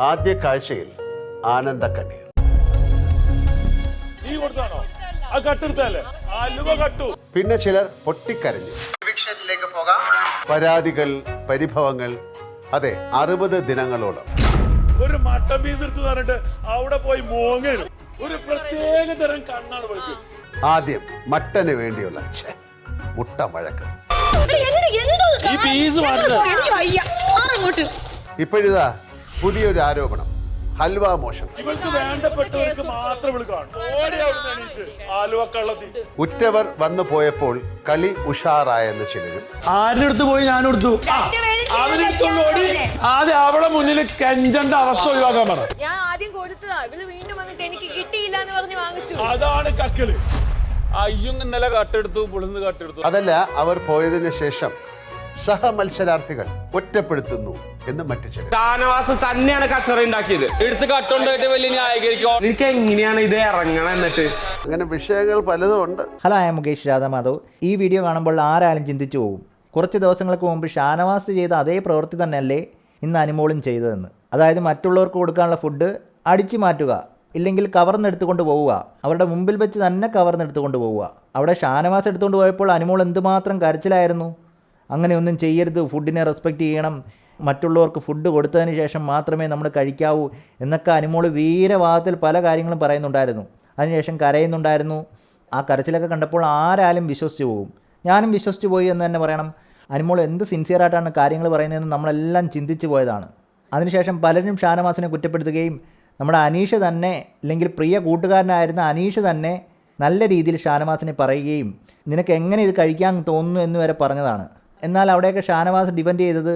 ആദ്യ കാഴ്ചയിൽ ആനന്ദക്കണ്ണീർ. പിന്നെ ചിലർ പൊട്ടിക്കരഞ്ഞു. പരാതികൾ, പരിഭവങ്ങൾ, അതെ 60 ദിനങ്ങളോളം. ഒരു മട്ടൻ പീസ് എടുത്തു പറഞ്ഞിട്ട് അവിടെ പോയി മോങ്ങൽ ഒരു പ്രത്യേക തരം കണ്ണാണ് പോയിട്ട്. ആദ്യം മട്ടന് വേണ്ടിയുള്ള മുട്ട വഴക്കം. ഇപ്പോഴിതാ പുതിയൊരു ആരോപണം, ഹൽവ മോഷണം. ഇവർക്ക് വേണ്ടപ്പെട്ടവർക്ക് മാത്രം ഉറ്റവർ വന്നു പോയപ്പോൾ കളി ഉഷാറായെന്ന് ചിലരും. ആരുടെ അടുത്ത് പോയി ഞാൻ കൊടുത്തു, ആദ്യം അവളെ മുന്നിൽ കെഞ്ചന്റെ അവസ്ഥ ഒഴിവാക്കാൻ പറ. ഞാൻ ആദ്യം കൊടുത്തതാ, ഇവര് വീണ്ടും വന്നിട്ട് എനിക്ക് കിട്ടിയില്ല എന്ന് പറഞ്ഞ് വാങ്ങിച്ചു. അതാണ് കക്കല്. അയ്യും ഇന്നലെ കട്ടെടുത്തു, പുളിന്ന് കട്ടെടുത്തു. അതല്ല, അവർ പോയതിനു ശേഷം സഹമത്സരാർത്ഥികൾ ഒറ്റപ്പെടുത്തുന്നു എന്ന് മറ്റു ചിലർ. ഷാനവാസ് തന്നെയാണ് കച്ചറ ഉണ്ടാക്കിയത്. എടുത്ത് കട്ടുണ്ടായിട്ട് വലിയ ന്യായീകരിക്കോ? എനിക്ക് എങ്ങനെയാണ് ഇത് ഇറങ്ങണം? എന്നിട്ട് അങ്ങനെ വിഷയങ്ങൾ പലതും ഉണ്ട്. Hello, I'm Mukesh Radhamadhav. ഈ വീഡിയോ കാണുമ്പോൾ ആരാലും ചിന്തിച്ചു പോകും, കുറച്ച് ദിവസങ്ങൾക്ക് മുമ്പ് ഷാനവാസ് ചെയ്ത അതേ പ്രവൃത്തി തന്നെയല്ലേ ഇന്ന് അനുമോളും ചെയ്തതെന്ന്. അതായത് മറ്റുള്ളവർക്ക് കൊടുക്കാനുള്ള ഫുഡ് അടിച്ചു മാറ്റുക, ഇല്ലെങ്കിൽ കവർന്നെടുത്തുകൊണ്ട് പോവുക, അവരുടെ മുമ്പിൽ വെച്ച് തന്നെ കവർന്നെടുത്തുകൊണ്ട് പോവുക. അവിടെ ഷാനവാസ് എടുത്തുകൊണ്ട് പോയപ്പോൾ അനുമോൾ എന്തുമാത്രം കരച്ചിലായിരുന്നു. അങ്ങനെയൊന്നും ചെയ്യരുത്, ഫുഡിനെ റെസ്പെക്റ്റ് ചെയ്യണം, മറ്റുള്ളവർക്ക് ഫുഡ് കൊടുത്തതിന് ശേഷം മാത്രമേ നമ്മൾ കഴിക്കാവൂ എന്നൊക്കെ അനുമോൾ വീരവാദത്തിൽ പല കാര്യങ്ങളും പറയുന്നുണ്ടായിരുന്നു. അതിനുശേഷം കരയുന്നുണ്ടായിരുന്നു. ആ കരച്ചിലൊക്കെ കണ്ടപ്പോൾ ആരാലും വിശ്വസിച്ച് പോകും. ഞാനും വിശ്വസിച്ച് പോയി എന്ന് തന്നെ പറയണം. അനുമോൾ എന്ത് സിൻസിയറായിട്ടാണ് കാര്യങ്ങൾ പറയുന്നതെന്ന് നമ്മളെല്ലാം ചിന്തിച്ച് പോയതാണ്. അതിനുശേഷം പലരും ഷാനവാസിനെ കുറ്റപ്പെടുത്തുകയും നമ്മുടെ അനീഷ് തന്നെ, അല്ലെങ്കിൽ പ്രിയ കൂട്ടുകാരനായിരുന്ന അനീഷ് തന്നെ നല്ല രീതിയിൽ ഷാനവാസിനെ പറയുകയും നിനക്ക് എങ്ങനെ ഇത് കഴിക്കാൻ തോന്നുന്നു എന്ന് വരെ പറഞ്ഞതാണ്. എന്നാൽ അവിടെയൊക്കെ ഷാനവാസ് ഡിഫെൻഡ് ചെയ്തത്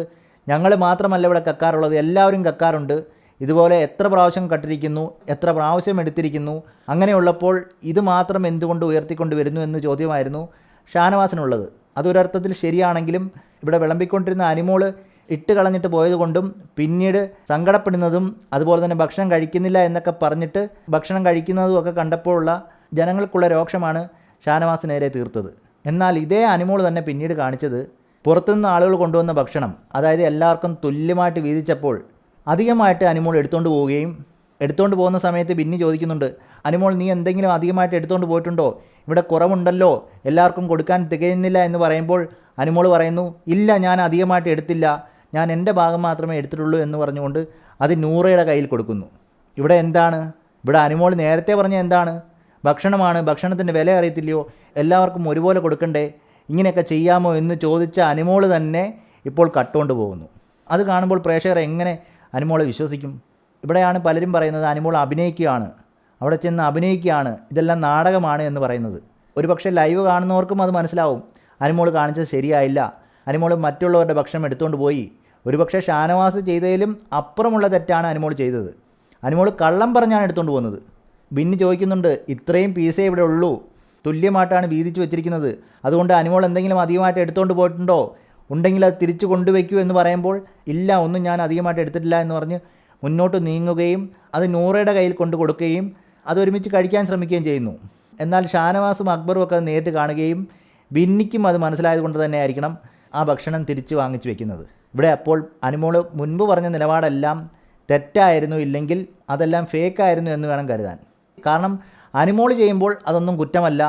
ഞങ്ങൾ മാത്രമല്ല ഇവിടെ കക്കാറുള്ളത്, എല്ലാവരും കക്കാറുണ്ട്, ഇതുപോലെ എത്ര പ്രാവശ്യം കട്ടിരിക്കുന്നു, എത്ര പ്രാവശ്യം എടുത്തിരിക്കുന്നു, അങ്ങനെയുള്ളപ്പോൾ ഇത് മാത്രം എന്തുകൊണ്ട് ഉയർത്തിക്കൊണ്ട് വരുന്നു എന്ന് ചോദ്യമായിരുന്നു ഷാനവാസിനുള്ളത്. അതൊരർത്ഥത്തിൽ ശരിയാണെങ്കിലും ഇവിടെ വിളമ്പിക്കൊണ്ടിരുന്ന അനുമോൾ ഇട്ട് കളഞ്ഞിട്ട് പോയതുകൊണ്ടും പിന്നീട് സങ്കടപ്പെടുന്നതും അതുപോലെ തന്നെ ഭക്ഷണം കഴിക്കുന്നില്ല എന്നൊക്കെ പറഞ്ഞിട്ട് ഭക്ഷണം കഴിക്കുന്നതും ഒക്കെ കണ്ടപ്പോഴുള്ള ജനങ്ങൾക്കുള്ള രോക്ഷമാണ് ഷാനവാസിനെതിരെ തീർത്തത്. എന്നാൽ ഇതേ അനുമോൾ തന്നെ പിന്നീട് കാണിച്ചത് പുറത്തുനിന്ന് ആളുകൾ കൊണ്ടുവന്ന ഭക്ഷണം, അതായത് എല്ലാവർക്കും തുല്യമായിട്ട് വീതിച്ചപ്പോൾ അധികമായിട്ട് അനുമോൾ എടുത്തുകൊണ്ട് പോവുകയും, എടുത്തുകൊണ്ട് പോകുന്ന സമയത്ത് ബിന്നി ചോദിക്കുന്നുണ്ട്, അനുമോൾ നീ എന്തെങ്കിലും അധികമായിട്ട് എടുത്തുകൊണ്ട് പോയിട്ടുണ്ടോ, ഇവിടെ കുറവുണ്ടല്ലോ, എല്ലാവർക്കും കൊടുക്കാൻ തികയുന്നില്ല എന്ന് പറയുമ്പോൾ അനുമോൾ പറയുന്നു, ഇല്ല ഞാൻ അധികമായിട്ട് എടുത്തില്ല, ഞാൻ എൻ്റെ ഭാഗം മാത്രമേ എടുത്തിട്ടുള്ളൂ എന്ന് പറഞ്ഞുകൊണ്ട് അത് നൂറയുടെ കയ്യിൽ കൊടുക്കുന്നു. ഇവിടെ എന്താണ്, ഇവിടെ അനുമോൾ നേരത്തെ പറഞ്ഞ എന്താണ്, ഭക്ഷണമാണ്, ഭക്ഷണത്തിൻ്റെ വില അറിയത്തില്ലയോ, എല്ലാവർക്കും ഒരുപോലെ കൊടുക്കണ്ടേ, ഇങ്ങനെയൊക്കെ ചെയ്യാമോ എന്ന് ചോദിച്ച അനുമോൾ തന്നെ ഇപ്പോൾ കട്ടുകൊണ്ട് പോകുന്നു. അത് കാണുമ്പോൾ പ്രേക്ഷകർ എങ്ങനെ അനുമോളെ വിശ്വസിക്കും? ഇവിടെയാണ് പലരും പറയുന്നത് അനുമോൾ അഭിനയിക്കുകയാണ്, അവിടെ ചെന്ന് അഭിനയിക്കുകയാണ്, ഇതെല്ലാം നാടകമാണ് എന്ന് പറയുന്നത്. ഒരുപക്ഷെ ലൈവ് കാണുന്നവർക്കും അത് മനസ്സിലാവും, അനുമോൾ കാണിച്ചത് ശരിയായില്ല, അനുമോൾ മറ്റുള്ളവരുടെ ഭക്ഷണം എടുത്തുകൊണ്ട് പോയി. ഒരുപക്ഷെ ഷാനവാസ് ചെയ്തതിലും അപ്പുറമുള്ള തെറ്റാണ് അനുമോൾ ചെയ്തത്. അനുമോൾ കള്ളം പറഞ്ഞാണ് എടുത്തുകൊണ്ട് പോകുന്നത്. ബിന്നി ചോദിക്കുന്നുണ്ട്, ഇത്രയും പീസേ ഇവിടെ ഉള്ളൂ, തുല്യമായിട്ടാണ് വീതിച്ച് വെച്ചിരിക്കുന്നത്, അതുകൊണ്ട് അനുമോൾ എന്തെങ്കിലും അധികമായിട്ട് എടുത്തുകൊണ്ട് പോയിട്ടുണ്ടോ, ഉണ്ടെങ്കിൽ അത് തിരിച്ചു കൊണ്ടുവയ്ക്കൂ എന്ന് പറയുമ്പോൾ ഇല്ല, ഒന്നും ഞാൻ അധികമായിട്ട് എടുത്തിട്ടില്ല എന്ന് പറഞ്ഞ് മുന്നോട്ട് നീങ്ങുകയും അത് നൂറയുടെ കയ്യിൽ കൊണ്ടു കൊടുക്കുകയും അതൊരുമിച്ച് കഴിക്കാൻ ശ്രമിക്കുകയും ചെയ്യുന്നു. എന്നാൽ ഷാനവാസും അക്ബറും ഒക്കെ അത് നേരിട്ട് കാണുകയും ബിന്നിക്കും അത് മനസ്സിലായതുകൊണ്ട് തന്നെ ആയിരിക്കണം ആ ഭക്ഷണം തിരിച്ച് വാങ്ങിച്ചു വെക്കുന്നത്. ഇവിടെ അപ്പോൾ അനുമോൾ മുൻപ് പറഞ്ഞ നിലപാടെല്ലാം തെറ്റായിരുന്നു, ഇല്ലെങ്കിൽ അതെല്ലാം ഫേക്കായിരുന്നു എന്ന് വേണം കരുതാൻ. കാരണം അനുമോൾ ചെയ്യുമ്പോൾ അതൊന്നും കുറ്റമല്ല,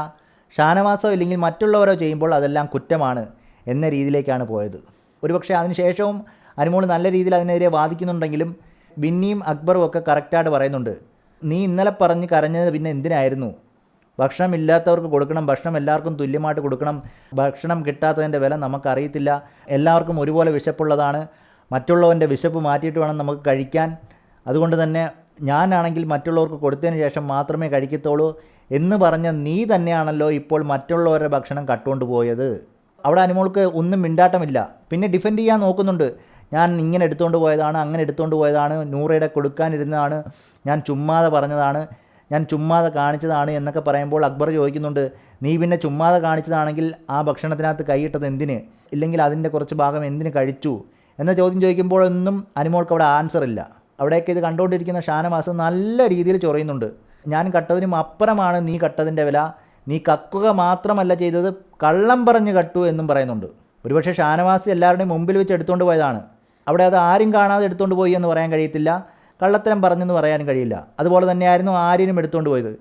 ഷാനവാസോ ഇല്ലെങ്കിൽ മറ്റുള്ളവരോ ചെയ്യുമ്പോൾ അതെല്ലാം കുറ്റമാണ് എന്ന രീതിയിലേക്കാണ് പോയത്. ഒരുപക്ഷെ അതിനുശേഷവും അനുമോൾ നല്ല രീതിയിൽ അതിനെതിരെ വാദിക്കുന്നുണ്ടെങ്കിലും ബിന്നിയും അക്ബറും ഒക്കെ കറക്റ്റായിട്ട് പറയുന്നുണ്ട്, നീ ഇന്നലെ പറഞ്ഞ് കരഞ്ഞത് പിന്നെ എന്തിനായിരുന്നു, ഭക്ഷണം ഇല്ലാത്തവർക്ക് കൊടുക്കണം, ഭക്ഷണം എല്ലാവർക്കും തുല്യമായിട്ട് കൊടുക്കണം, ഭക്ഷണം കിട്ടാത്തതിൻ്റെ വില നമുക്കറിയത്തില്ല, എല്ലാവർക്കും ഒരുപോലെ വിശപ്പുള്ളതാണ്, മറ്റുള്ളവൻ്റെ വിശപ്പ് മാറ്റിയിട്ട് വേണം നമുക്ക് കഴിക്കാൻ, അതുകൊണ്ട് തന്നെ ഞാനാണെങ്കിൽ മറ്റുള്ളവർക്ക് കൊടുത്തതിന് ശേഷം മാത്രമേ കഴിക്കത്തുള്ളൂ എന്ന് പറഞ്ഞ നീ തന്നെയാണല്ലോ ഇപ്പോൾ മറ്റുള്ളവരുടെ ഭക്ഷണം കട്ടുകൊണ്ട് പോയത്. അവിടെ അനുമോൾക്ക് ഒന്നും മിണ്ടാട്ടമില്ല. പിന്നെ ഡിഫെൻഡ് ചെയ്യാൻ നോക്കുന്നുണ്ട്, ഞാൻ ഇങ്ങനെ എടുത്തുകൊണ്ട് പോയതാണ്, അങ്ങനെ എടുത്തുകൊണ്ട് പോയതാണ്, നൂറയുടെ കൊടുക്കാനിരുന്നതാണ്, ഞാൻ ചുമ്മാതെ പറഞ്ഞതാണ്, ഞാൻ ചുമ്മാതെ കാണിച്ചതാണ് എന്നൊക്കെ പറയുമ്പോൾ അക്ബർ ചോദിക്കുന്നുണ്ട്, നീ പിന്നെ ചുമ്മാതെ കാണിച്ചതാണെങ്കിൽ ആ ഭക്ഷണത്തിനകത്ത് കൈയിട്ടത് എന്തിന്, ഇല്ലെങ്കിൽ അതിൻ്റെ കുറച്ച് ഭാഗം എന്തിന് കഴിച്ചു എന്ന ചോദ്യം ചോദിക്കുമ്പോഴൊന്നും അനുമോൾക്ക് അവിടെ ആൻസർ ഇല്ല. അവിടെയൊക്കെ ഇത് കണ്ടുകൊണ്ടിരിക്കുന്ന ഷാനവാസ് നല്ല രീതിയിൽ ചൊറിയുന്നുണ്ട്, ഞാൻ കട്ടതിനും അപ്പുറമാണ് നീ കട്ടതിൻ്റെ വില, നീ കക്കുക മാത്രമല്ല ചെയ്തത്, കള്ളം പറഞ്ഞ് കട്ടു എന്നും പറയുന്നുണ്ട്. ഒരുപക്ഷെ ഷാനവാസ് എല്ലാവരുടെയും മുമ്പിൽ വെച്ച് എടുത്തുകൊണ്ട് പോയതാണ്, അവിടെ അത് ആരും കാണാതെ എടുത്തുകൊണ്ട് പോയി എന്ന് പറയാൻ കഴിയത്തില്ല. കള്ളത്തരം പറഞ്ഞെന്ന് പറയാനും കഴിയില്ല. അതുപോലെ തന്നെയായിരുന്നു ആര്യനും എടുത്തുകൊണ്ട് പോയത്.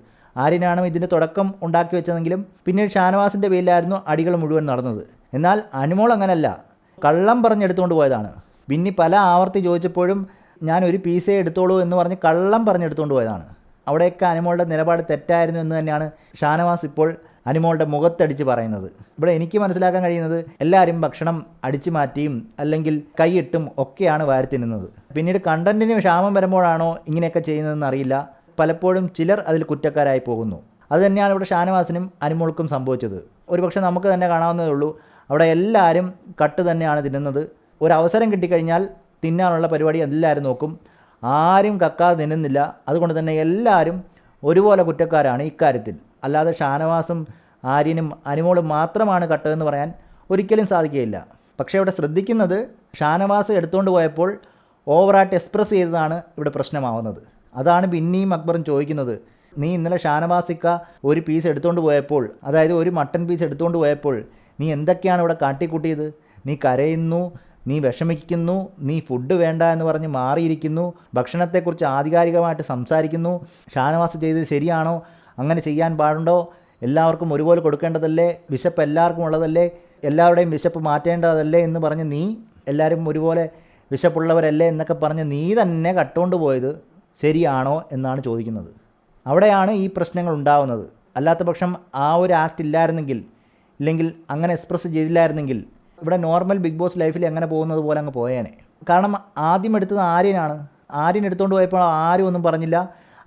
ആര്യനാണ് ഇതിൻ്റെ തുടക്കം ഉണ്ടാക്കി വെച്ചതെങ്കിലും പിന്നീട് ഷാനവാസിൻ്റെ പേരിലായിരുന്നു അടികൾ മുഴുവൻ നടന്നത്. എന്നാൽ അനുമോൾ അങ്ങനല്ല, കള്ളം പറഞ്ഞെടുത്തുകൊണ്ട് പോയതാണ്. പിന്നെ പല ആവർത്തി ചോദിച്ചപ്പോഴും ഞാൻ ഒരു പീസേ എടുത്തോളൂ എന്ന് പറഞ്ഞ് കള്ളം പറഞ്ഞെടുത്തുകൊണ്ട് പോയതാണ്. അവിടെയൊക്കെ അനുമോളുടെ നിലപാട് തെറ്റായിരുന്നു എന്ന് തന്നെയാണ് ഷാനവാസ് ഇപ്പോൾ അനുമോളുടെ മുഖത്തടിച്ച് പറയുന്നത്. ഇവിടെ എനിക്ക് മനസ്സിലാക്കാൻ കഴിയുന്നത് എല്ലാവരും ഭക്ഷണം അടിച്ചു മാറ്റിയും അല്ലെങ്കിൽ കൈയിട്ടും ഒക്കെയാണ് വാരി തിന്നുന്നത്. പിന്നീട് കണ്ടന്റിന് ക്ഷാമം വരുമ്പോഴാണോ ഇങ്ങനെയൊക്കെ ചെയ്യുന്നതെന്ന് അറിയില്ല. പലപ്പോഴും ചിലർ അതിൽ കുറ്റക്കാരായി പോകുന്നു. അതുതന്നെയാണ് ഇവിടെ ഷാനവാസിനും അനുമോൾക്കും സംഭവിച്ചത്. ഒരുപക്ഷെ നമുക്ക് തന്നെ കാണാവുന്നതേ ഉള്ളൂ. അവിടെ എല്ലാവരും കട്ട് തന്നെയാണ് തിന്നുന്നത്. ഒരവസരം കിട്ടിക്കഴിഞ്ഞാൽ തിന്നാനുള്ള പരിപാടി എല്ലാവരും നോക്കും. ആരും കക്കാതെ തിന്നുന്നില്ല. അതുകൊണ്ട് തന്നെ എല്ലാവരും ഒരുപോലെ കുറ്റക്കാരാണ് ഇക്കാര്യത്തിൽ. അല്ലാതെ ഷാനവാസും ആര്യനും അനുമോളും മാത്രമാണ് കട്ടതെന്ന് പറയാൻ ഒരിക്കലും സാധിക്കുകയില്ല. പക്ഷേ ഇവിടെ ശ്രദ്ധിക്കുന്നത് ഷാനവാസ് എടുത്തുകൊണ്ട് പോയപ്പോൾ ഓവറായിട്ട് എക്സ്പ്രസ് ചെയ്തതാണ് ഇവിടെ പ്രശ്നമാവുന്നത്. അതാണ് ബിന്നിയും അക്ബറും ചോദിക്കുന്നത്. നീ ഇന്നലെ ഷാനവാസിക്ക ഒരു പീസ് എടുത്തുകൊണ്ട് പോയപ്പോൾ, അതായത് ഒരു മട്ടൺ പീസ് എടുത്തുകൊണ്ട് പോയപ്പോൾ നീ എന്തൊക്കെയാണ് ഇവിടെ കാട്ടിക്കൂട്ടിയത്? നീ കരയുന്നു, നീ വിഷമിക്കുന്നു, നീ ഫുഡ് വേണ്ട എന്ന് പറഞ്ഞ് മാറിയിരിക്കുന്നു, ഭക്ഷണത്തെക്കുറിച്ച് ആധികാരികമായിട്ട് സംസാരിക്കുന്നു. ഷാനവാസ് ചെയ്തത് ശരിയാണോ? അങ്ങനെ ചെയ്യാൻ പാടുണ്ടോ? എല്ലാവർക്കും ഒരുപോലെ കൊടുക്കേണ്ടതല്ലേ? വിശപ്പ് എല്ലാവർക്കും ഉള്ളതല്ലേ? എല്ലാവരുടെയും വിശപ്പ് മാറ്റേണ്ടതല്ലേ എന്ന് പറഞ്ഞ് നീ എല്ലാവരും ഒരുപോലെ വിശപ്പുള്ളവരല്ലേ എന്നൊക്കെ പറഞ്ഞ് നീ തന്നെ കട്ടുകൊണ്ട് പോയത് ശരിയാണോ എന്നാണ് ചോദിക്കുന്നത്. അവിടെയാണ് ഈ പ്രശ്നങ്ങൾ ഉണ്ടാവുന്നത്. അല്ലാത്ത പക്ഷം ആ ഒരു ആക്ട് ഇല്ലായിരുന്നെങ്കിൽ, ഇല്ലെങ്കിൽ അങ്ങനെ എക്സ്പ്രസ് ചെയ്തില്ലായിരുന്നെങ്കിൽ ഇവിടെ നോർമൽ ബിഗ് ബോസ് ലൈഫിൽ എങ്ങനെ പോകുന്നത് പോലെ അങ്ങ് പോയേനെ. കാരണം ആദ്യം എടുത്തത് ആര്യനാണ്. ആര്യൻ എടുത്തുകൊണ്ട് പോയപ്പോൾ ആരും ഒന്നും പറഞ്ഞില്ല,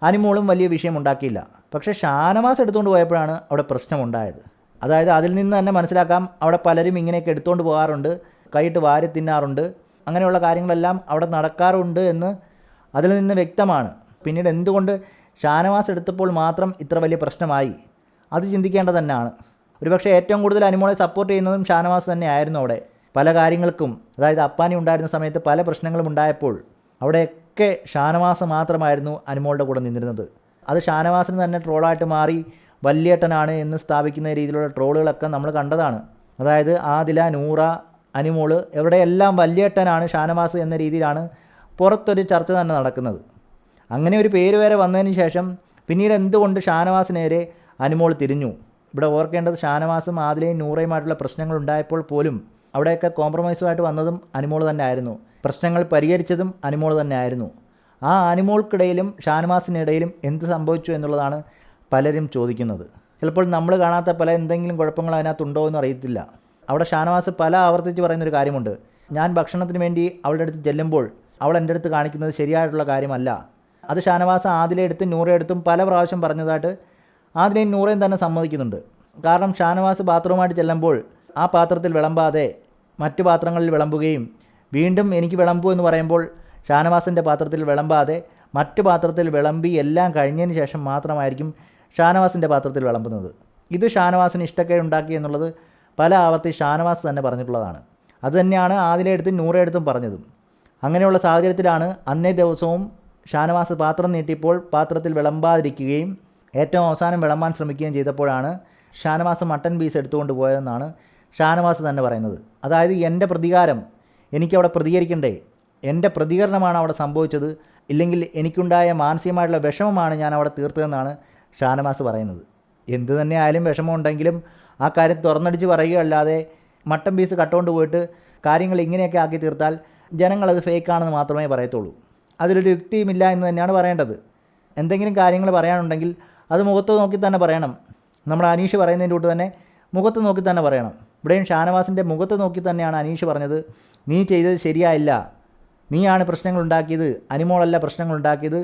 അനുമോളും വലിയ വിഷയം ഉണ്ടാക്കിയില്ല. പക്ഷേ ഷാനവാസ് എടുത്തുകൊണ്ട് പോയപ്പോഴാണ് അവിടെ പ്രശ്നമുണ്ടായത്. അതായത് അതിൽ നിന്ന് തന്നെ മനസ്സിലാക്കാം അവിടെ പലരും ഇങ്ങനെയൊക്കെ എടുത്തുകൊണ്ട് പോകാറുണ്ട്, കൈയിട്ട് വാരി തിന്നാറുണ്ട്, അങ്ങനെയുള്ള കാര്യങ്ങളെല്ലാം അവിടെ നടക്കാറുണ്ട് എന്ന് അതിൽ നിന്ന് വ്യക്തമാണ്. പിന്നീട് എന്തുകൊണ്ട് ഷാനവാസ് എടുത്തപ്പോൾ മാത്രം ഇത്ര വലിയ പ്രശ്നമായി, അത് ചിന്തിക്കേണ്ടത് തന്നെയാണ്. ഒരുപക്ഷെ ഏറ്റവും കൂടുതൽ അനുമോളെ സപ്പോർട്ട് ചെയ്യുന്നതും ഷാനവാസ് തന്നെയായിരുന്നു. അവിടെ പല കാര്യങ്ങൾക്കും, അതായത് അപ്പാനി ഉണ്ടായിരുന്ന സമയത്ത് പല പ്രശ്നങ്ങളും ഉണ്ടായപ്പോൾ അവിടെയൊക്കെ ഷാനവാസ് മാത്രമായിരുന്നു അനുമോളുടെ കൂടെ നിന്നിരുന്നത്. അത് ഷാനവാസിന് തന്നെ ട്രോളായിട്ട് മാറി വല്യേട്ടനാണ് എന്ന് സ്ഥാപിക്കുന്ന രീതിയിലുള്ള ട്രോളുകളൊക്കെ നമ്മൾ കണ്ടതാണ്. അതായത് ആദില, നൂറ, അനുമോള് എവിടെയെല്ലാം വല്യേട്ടനാണ് ഷാനവാസ് എന്ന രീതിയിലാണ് പുറത്തൊരു ചർച്ച തന്നെ നടക്കുന്നത്. അങ്ങനെ ഒരു പേര് വരെ വന്നതിന് ശേഷം പിന്നീട് എന്തുകൊണ്ട് ഷാനവാസിനേരെ അനുമോൾ തിരിഞ്ഞു? ഇവിടെ ഓർക്കേണ്ടത് ഷാനവാസും ആദിലയും നൂറയുമായിട്ടുള്ള പ്രശ്നങ്ങൾ ഉണ്ടായപ്പോൾ പോലും അവിടെയൊക്കെ കോംപ്രമൈസുമായിട്ട് വന്നതും അനുമോൾ തന്നെ ആയിരുന്നു. പ്രശ്നങ്ങൾ പരിഹരിച്ചതും അനുമോൾ തന്നെ ആയിരുന്നു. ആ അനുമോൾക്കിടയിലും ഷാനവാസിനിടയിലും എന്ത് സംഭവിച്ചു എന്നുള്ളതാണ് പലരും ചോദിക്കുന്നത്. ചിലപ്പോൾ നമ്മൾ കാണാത്ത പല എന്തെങ്കിലും കുഴപ്പങ്ങൾ അതിനകത്തുണ്ടോ എന്ന് അറിയത്തില്ല. അവിടെ ഷാനവാസ് പല ആവർത്തിച്ച് പറയുന്നൊരു കാര്യമുണ്ട്. ഞാൻ ഭക്ഷണത്തിന് വേണ്ടി അവളുടെ അടുത്ത് ചെല്ലുമ്പോൾ അവൾ എൻ്റെ അടുത്ത് കാണിക്കുന്നത് ശരിയായിട്ടുള്ള കാര്യമല്ല. അത് ഷാനവാസ് ആദിലയെടുത്തും നൂറയെടുത്തും പല പ്രാവശ്യം പറഞ്ഞതായിട്ട് ആദിലയും നൂറയും തന്നെ സമ്മതിക്കുന്നുണ്ട്. കാരണം ഷാനവാസ് ബാത്റൂമായിട്ട് ചെല്ലുമ്പോൾ ആ പാത്രത്തിൽ വിളമ്പാതെ മറ്റു പാത്രങ്ങളിൽ വിളമ്പുകയും വീണ്ടും എനിക്ക് വിളമ്പൂ എന്ന് പറയുമ്പോൾ ഷാനവാസിൻ്റെ പാത്രത്തിൽ വിളമ്പാതെ മറ്റു പാത്രത്തിൽ വിളമ്പി എല്ലാം കഴിഞ്ഞതിന് ശേഷം മാത്രമായിരിക്കും ഷാനവാസിൻ്റെ പാത്രത്തിൽ വിളമ്പുന്നത്. ഇത് ഷാനവാസിന് ഇഷ്ടക്കേട് ഉണ്ടാക്കി എന്നുള്ളത് പല ആവർത്തി ഷാനവാസ് തന്നെ പറഞ്ഞിട്ടുള്ളതാണ്. അതുതന്നെയാണ് ആദിലയെടുത്തും നൂറയെടുത്തും പറഞ്ഞതും. അങ്ങനെയുള്ള സാഹചര്യത്തിലാണ് അന്നേ ദിവസവും ഷാനവാസ് പാത്രം നീട്ടിയപ്പോൾ പാത്രത്തിൽ വിളമ്പാതിരിക്കുകയും ഏറ്റവും അവസാനം വിളമ്പാൻ ശ്രമിക്കുകയും ചെയ്തപ്പോഴാണ് ഷാനവാസ് മട്ടൺ പീസ് എടുത്തുകൊണ്ട് പോയതെന്നാണ് ഷാനവാസ് തന്നെ പറയുന്നത്. അതായത് എൻ്റെ പ്രതികാരം, എനിക്കവിടെ പ്രതികരിക്കണ്ടേ, എൻ്റെ പ്രതികരണമാണ് അവിടെ സംഭവിച്ചത്, ഇല്ലെങ്കിൽ എനിക്കുണ്ടായ മാനസികമായിട്ടുള്ള വിഷമമാണ് ഞാൻ അവിടെ തീർത്തതെന്നാണ് ഷാനവാസ് പറയുന്നത്. എന്തു തന്നെ ആയാലും വിഷമമുണ്ടെങ്കിലും ആ കാര്യം തുറന്നടിച്ച് പറയുകയല്ലാതെ മട്ടൺ പീസ് കട്ടുകൊണ്ട് പോയിട്ട് കാര്യങ്ങൾ ഇങ്ങനെയൊക്കെ ആക്കി തീർത്താൽ ജനങ്ങളത് ഫേക്കാണെന്ന് മാത്രമേ പറയത്തുള്ളൂ. അതിലൊരു യുക്തിയുമില്ല എന്ന് തന്നെയാണ് പറയേണ്ടത്. എന്തെങ്കിലും കാര്യങ്ങൾ പറയാനുണ്ടെങ്കിൽ അത് മുഖത്ത് നോക്കി തന്നെ പറയണം. നമ്മുടെ അനീഷ് പറയുന്നതിൻ്റെ കൂട്ട് തന്നെ മുഖത്ത് നോക്കി തന്നെ പറയണം. ഇവിടെയും ഷാനവാസിൻ്റെ മുഖത്ത് നോക്കി തന്നെയാണ് അനീഷ് പറഞ്ഞത്, നീ ചെയ്തത് ശരിയായില്ല, നീയാണ് പ്രശ്നങ്ങൾ ഉണ്ടാക്കിയത്, അനുമോളല്ല പ്രശ്നങ്ങൾ ഉണ്ടാക്കിയത്,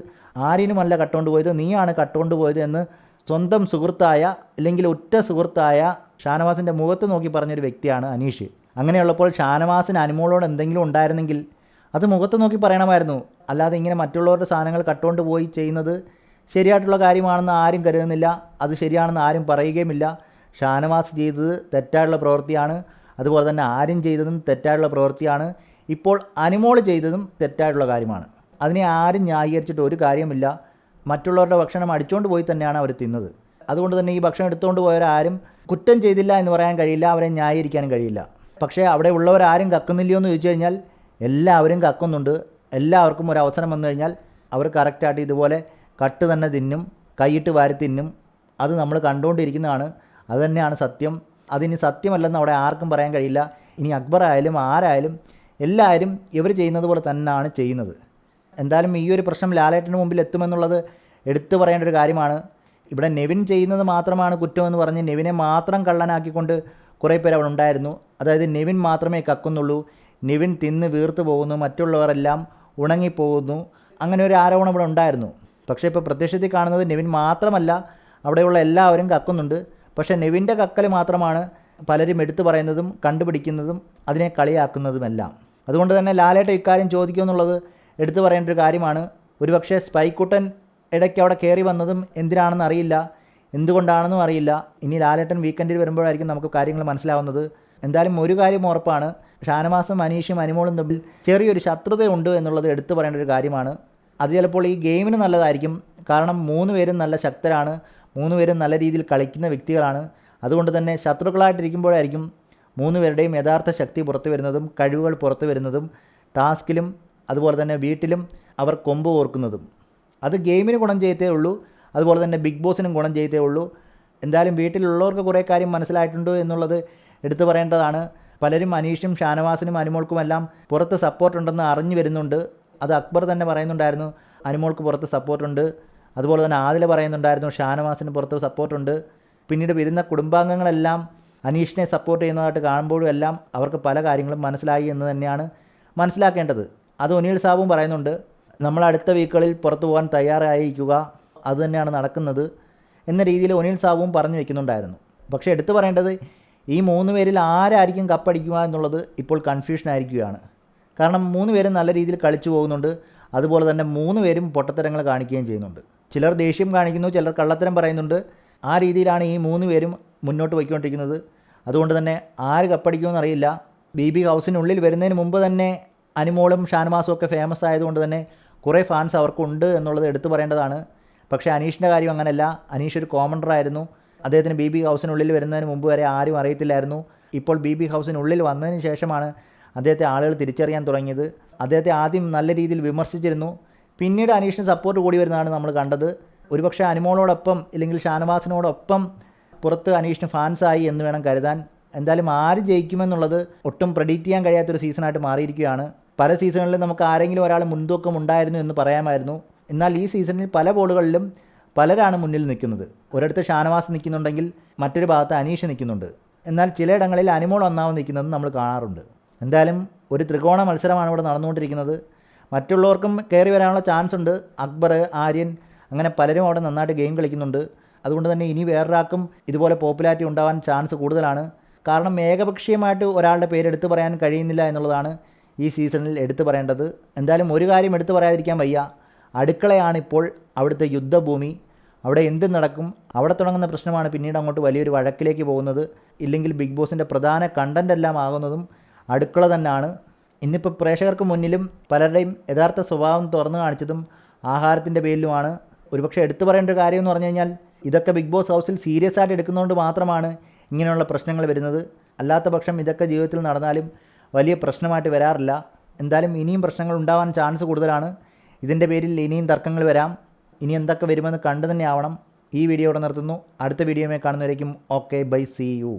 ആരിനുമല്ല കട്ടുകൊണ്ട് പോയത്, നീയാണ് കട്ടുകൊണ്ട് പോയത് എന്ന് സ്വന്തം സുഹൃത്തായ അല്ലെങ്കിൽ ഒറ്റ സുഹൃത്തായ ഷാനവാസിൻ്റെ മുഖത്ത് നോക്കി പറഞ്ഞൊരു വ്യക്തിയാണ് അനീഷ്. അങ്ങനെയുള്ളപ്പോൾ ഷാനവാസിന് അനുമോളോട് എന്തെങ്കിലും ഉണ്ടായിരുന്നെങ്കിൽ അത് മുഖത്ത് നോക്കി പറയണമായിരുന്നു. അല്ലാതെ ഇങ്ങനെ മറ്റുള്ളവരുടെ സാധനങ്ങൾ കട്ടുകൊണ്ട് പോയി ചെയ്യുന്നത് ശരിയായിട്ടുള്ള കാര്യമാണെന്ന് ആരും കരുതുന്നില്ല. അത് ശരിയാണെന്ന് ആരും പറയുകയുമില്ല. ഷാനവാസ് ചെയ്തത് തെറ്റായിട്ടുള്ള പ്രവൃത്തിയാണ്. അതുപോലെ തന്നെ ആരും ചെയ്തതും തെറ്റായിട്ടുള്ള പ്രവൃത്തിയാണ്. ഇപ്പോൾ അനുമോൾ ചെയ്തതും തെറ്റായിട്ടുള്ള കാര്യമാണ്. അതിനെ ആരും ന്യായീകരിച്ചിട്ട് ഒരു കാര്യമില്ല. മറ്റുള്ളവരുടെ ഭക്ഷണം അടിച്ചുകൊണ്ട് പോയി തന്നെയാണ് അവർ തിന്നത്. അതുകൊണ്ട് തന്നെ ഈ ഭക്ഷണം എടുത്തുകൊണ്ട് പോയവരാരും കുറ്റം ചെയ്തില്ല എന്ന് പറയാൻ കഴിയില്ല, അവരെ ന്യായീകരിക്കാനും കഴിയില്ല. പക്ഷേ അവിടെ ഉള്ളവരാരും കക്കുന്നില്ലയോ എന്ന് ചോദിച്ചു കഴിഞ്ഞാൽ എല്ലാവരും കക്കുന്നുണ്ട്. എല്ലാവർക്കും ഒരു അവസരം വന്നു കഴിഞ്ഞാൽ അവർ കറക്റ്റായിട്ട് ഇതുപോലെ കട്ട് തന്നെ തിന്നും, കൈയിട്ട് വാരി തിന്നും. അത് നമ്മൾ കണ്ടുകൊണ്ടിരിക്കുന്നതാണ്. അത് തന്നെയാണ് സത്യം. അതിനി സത്യമല്ലെന്ന് അവിടെ ആർക്കും പറയാൻ കഴിയില്ല. ഇനി അക്ബർ ആയാലും ആരായാലും എല്ലാവരും ഇവർ ചെയ്യുന്നത് പോലെ തന്നെയാണ് ചെയ്യുന്നത്. എന്തായാലും ഈ ഒരു പ്രശ്നം ലാലേട്ടന് മുമ്പിൽ എത്തുമെന്നുള്ളത് എടുത്തു പറയേണ്ട ഒരു കാര്യമാണ്. ഇവിടെ നെവിൻ ചെയ്യുന്നത് മാത്രമാണ് കുറ്റമെന്ന് പറഞ്ഞ് നെവിനെ മാത്രം കള്ളനാക്കിക്കൊണ്ട് കുറേ പേർ അവിടെ ഉണ്ടായിരുന്നു. അതായത് നെവിൻ മാത്രമേ കക്കുന്നുള്ളൂ, നെവിൻ തിന്ന് വീർത്ത് പോകുന്നു, മറ്റുള്ളവരെല്ലാം ഉണങ്ങിപ്പോകുന്നു, അങ്ങനെ ഒരു ആരോപണം ഇവിടെ ഉണ്ടായിരുന്നു. പക്ഷേ ഇപ്പോൾ പ്രത്യക്ഷത്തിൽ കാണുന്നത് നെവിൻ മാത്രമല്ല, അവിടെയുള്ള എല്ലാവരും കക്കുന്നുണ്ട്. പക്ഷേ നെവിൻ്റെ കക്കൽ മാത്രമാണ് പലരും എടുത്തു പറയുന്നതും കണ്ടുപിടിക്കുന്നതും അതിനെ കളിയാക്കുന്നതുമെല്ലാം. അതുകൊണ്ട് തന്നെ ലാലേട്ടൻ ഇക്കാര്യം ചോദിക്കുമെന്നുള്ളത് എടുത്തു പറയേണ്ട ഒരു കാര്യമാണ്. ഒരുപക്ഷെ സ്പൈക്കുട്ടൻ ഇടയ്ക്ക് അവിടെ കയറി വന്നതും എന്തിനാണെന്ന് അറിയില്ല, എന്തുകൊണ്ടാണെന്നും അറിയില്ല. ഇനി ലാലേട്ടൻ വീക്കെൻഡിൽ വരുമ്പോഴായിരിക്കും നമുക്ക് കാര്യങ്ങൾ മനസ്സിലാവുന്നത്. എന്തായാലും ഒരു കാര്യം ഉറപ്പാണ്, ഷാനവാസും അനീഷും അനുമോളും തമ്മിൽ ചെറിയൊരു ശത്രുതയുണ്ട് എന്നുള്ളത് എടുത്തു പറയേണ്ട ഒരു കാര്യമാണ്. അത് ചിലപ്പോൾ ഈ ഗെയിമിന് നല്ലതായിരിക്കും. കാരണം 3 പേരും നല്ല ശക്തരാണ്, 3 പേരും നല്ല രീതിയിൽ കളിക്കുന്ന വ്യക്തികളാണ്. അതുകൊണ്ട് തന്നെ ശത്രുക്കളായിട്ടിരിക്കുമ്പോഴായിരിക്കും 3 പേരുടെയും യഥാർത്ഥ ശക്തി പുറത്തു വരുന്നതും കഴിവുകൾ പുറത്തു വരുന്നതും ടാസ്കിലും അതുപോലെ തന്നെ വീട്ടിലും അവർ കൊമ്പ് കോർക്കുന്നതും. അത് ഗെയിമിന് ഗുണം ചെയ്തേ ഉള്ളൂ, അതുപോലെ തന്നെ ബിഗ് ബോസിനും ഗുണം ചെയ്തേ ഉള്ളൂ. എന്തായാലും വീട്ടിലുള്ളവർക്ക് കുറേ കാര്യം മനസ്സിലായിട്ടുണ്ട് എന്നുള്ളത് എടുത്തു പറയേണ്ടതാണ്. പലരും അനീഷും ഷാനവാസിനും അനുമോൾക്കുമെല്ലാം പുറത്ത് സപ്പോർട്ടുണ്ടെന്ന് അറിഞ്ഞു വരുന്നുണ്ട്. അത് അക്ബർ തന്നെ പറയുന്നുണ്ടായിരുന്നു, അനുമോൾക്ക് പുറത്ത് സപ്പോർട്ടുണ്ട്. അതുപോലെ തന്നെ ആദില പറയുന്നുണ്ടായിരുന്നു ഷാനവാസിന് പുറത്ത് സപ്പോർട്ടുണ്ട്. പിന്നീട് വരുന്ന കുടുംബാംഗങ്ങളെല്ലാം അനീഷിനെ സപ്പോർട്ട് ചെയ്യുന്നതായിട്ട് കാണുമ്പോഴും എല്ലാം അവർക്ക് പല കാര്യങ്ങളും മനസ്സിലായി എന്ന് തന്നെയാണ് മനസ്സിലാക്കേണ്ടത്. അത് ഒനിൽ സാബും പറയുന്നുണ്ട്, നമ്മൾ അടുത്ത വീക്കുകളിൽ പുറത്തു പോകാൻ തയ്യാറായിരിക്കുക, അത് തന്നെയാണ് നടക്കുന്നത് എന്ന രീതിയിൽ ഒനിൽ സാബുവും പറഞ്ഞു വയ്ക്കുന്നുണ്ടായിരുന്നു. പക്ഷേ എടുത്തു പറയേണ്ടത് ഈ 3 പേരിൽ ആരായിരിക്കും കപ്പടിക്കുക എന്നുള്ളത് ഇപ്പോൾ കൺഫ്യൂഷനായിരിക്കുകയാണ്. കാരണം 3 പേരും നല്ല രീതിയിൽ കളിച്ചു പോകുന്നുണ്ട്, അതുപോലെ തന്നെ 3 പേരും പൊട്ടത്തരങ്ങൾ കാണിക്കുകയും ചെയ്യുന്നുണ്ട്. ചിലർ ദേഷ്യം കാണിക്കുന്നു, ചിലർ കള്ളത്തരം പറയുന്നുണ്ട്. ആ രീതിയിലാണ് ഈ 3 പേരും മുന്നോട്ട് പോയിക്കൊണ്ടിരിക്കുന്നത്. അതുകൊണ്ട് തന്നെ ആര് കപ്പടിക്കുമെന്നറിയില്ല. BB ഹൗസിനുള്ളിൽ വരുന്നതിന് മുമ്പ് തന്നെ അനുമോളും ഷാനവാസും ഒക്കെ ഫേമസ് ആയതുകൊണ്ട് തന്നെ കുറേ ഫാൻസ് അവർക്കുണ്ട് എന്നുള്ളത് എടുത്തു പറയേണ്ടതാണ്. പക്ഷേ അനീഷിൻ്റെ കാര്യം അങ്ങനെയല്ല. അനീഷ് ഒരു കോമണ്ടറായിരുന്നു. അദ്ദേഹത്തിന് BB ഹൗസിനുള്ളിൽ വരുന്നതിന് മുമ്പ് വരെ ആരും അറിയത്തില്ലായിരുന്നു. ഇപ്പോൾ BB ഹൗസിനുള്ളിൽ വന്നതിന് ശേഷമാണ് അദ്ദേഹത്തെ ആളുകൾ തിരിച്ചറിയാൻ തുടങ്ങിയത്. അദ്ദേഹത്തെ ആദ്യം നല്ല രീതിയിൽ വിമർശിച്ചിരുന്നു, പിന്നീട് അനീഷിന് സപ്പോർട്ട് കൂടി വരുന്നതാണ് നമ്മൾ കണ്ടത്. ഒരുപക്ഷെ അനുമോളോടൊപ്പം ഇല്ലെങ്കിൽ ഷാനവാസിനോടൊപ്പം പുറത്ത് അനീഷിന് ഫാൻസായി എന്ന് വേണം കരുതാൻ. എന്തായാലും ആര് ജയിക്കുമെന്നുള്ളത് ഒട്ടും പ്രെഡിക്റ്റ് ചെയ്യാൻ കഴിയാത്തൊരു സീസണായിട്ട് മാറിയിരിക്കുകയാണ്. പല സീസണുകളിലും നമുക്ക് ആരെങ്കിലും ഒരാൾ മുൻതൂക്കം ഉണ്ടായിരുന്നു എന്ന് പറയാമായിരുന്നു. എന്നാൽ ഈ സീസണിൽ പല ബോളുകളിലും പലരാണ് മുന്നിൽ നിൽക്കുന്നത്. ഒരിടത്ത് ഷാനവാസ് നിൽക്കുന്നുണ്ടെങ്കിൽ മറ്റൊരു ഭാഗത്ത് അനീഷ് നിൽക്കുന്നുണ്ട്. എന്നാൽ ചിലയിടങ്ങളിൽ അനുമോൾ ഒന്നാമത് നിൽക്കുന്നത് നമ്മൾ കാണാറുണ്ട്. എന്തായാലും ഒരു ത്രികോണ മത്സരമാണ് ഇവിടെ നടന്നുകൊണ്ടിരിക്കുന്നത്. മറ്റുള്ളവർക്കും കയറി വരാനുള്ള ചാൻസ് ഉണ്ട്. അക്ബർ, ആര്യൻ, അങ്ങനെ പലരും അവിടെ നന്നായിട്ട് ഗെയിം കളിക്കുന്നുണ്ട്. അതുകൊണ്ട് തന്നെ ഇനി വേറൊരാൾക്കും ഇതുപോലെ പോപ്പുലാരിറ്റി ഉണ്ടാവാൻ ചാൻസ് കൂടുതലാണ്. കാരണം ഏകപക്ഷീയമായിട്ട് ഒരാളുടെ പേരെടുത്ത് പറയാൻ കഴിയുന്നില്ല എന്നുള്ളതാണ് ഈ സീസണിൽ എടുത്തു പറയേണ്ടത്. എന്തായാലും ഒരു കാര്യം എടുത്തു പറയാതിരിക്കാൻ വയ്യ, അടുക്കളയാണിപ്പോൾ അവിടുത്തെ യുദ്ധഭൂമി. അവിടെ എന്ത് നടക്കും, അവിടെ തുടങ്ങുന്ന പ്രശ്നമാണ് പിന്നീട് അങ്ങോട്ട് വലിയൊരു വഴക്കിലേക്ക് പോകുന്നത്. ഇല്ലെങ്കിൽ ബിഗ് ബോസിൻ്റെ പ്രധാന കണ്ടൻ്റ് എല്ലാം ആകുന്നതും അടുക്കള തന്നെയാണ്. ഇന്നിപ്പോൾ പ്രേക്ഷകർക്ക് മുന്നിലും പലരുടെയും യഥാർത്ഥ സ്വഭാവം തുറന്നു കാണിച്ചതും ആഹാരത്തിൻ്റെ പേരിലുമാണ്. ഒരുപക്ഷെ എടുത്തു പറയേണ്ട ഒരു കാര്യം എന്ന് പറഞ്ഞു കഴിഞ്ഞാൽ ഇതൊക്കെ ബിഗ് ബോസ് ഹൗസിൽ സീരിയസ് ആയിട്ട് എടുക്കുന്നതുകൊണ്ട് മാത്രമാണ് ഇങ്ങനെയുള്ള പ്രശ്നങ്ങൾ വരുന്നത്. അല്ലാത്ത പക്ഷം ഇതൊക്കെ ജീവിതത്തിൽ നടന്നാലും വലിയ പ്രശ്നമായിട്ട് വരാറില്ല. എന്തായാലും ഇനിയും പ്രശ്നങ്ങൾ ഉണ്ടാവാൻ ചാൻസ് കൂടുതലാണ്. ഇതിൻ്റെ പേരിൽ ഇനിയും തർക്കങ്ങൾ വരാം. ഇനി എന്തൊക്കെ വരുമെന്ന് കണ്ടു തന്നെ ആവണം. ഈ വീഡിയോ ഇവിടെ നിർത്തുന്നു. അടുത്ത വീഡിയോയുമായി കാണുന്നവരേക്കും ഓക്കെ, ബൈ, സീ യു.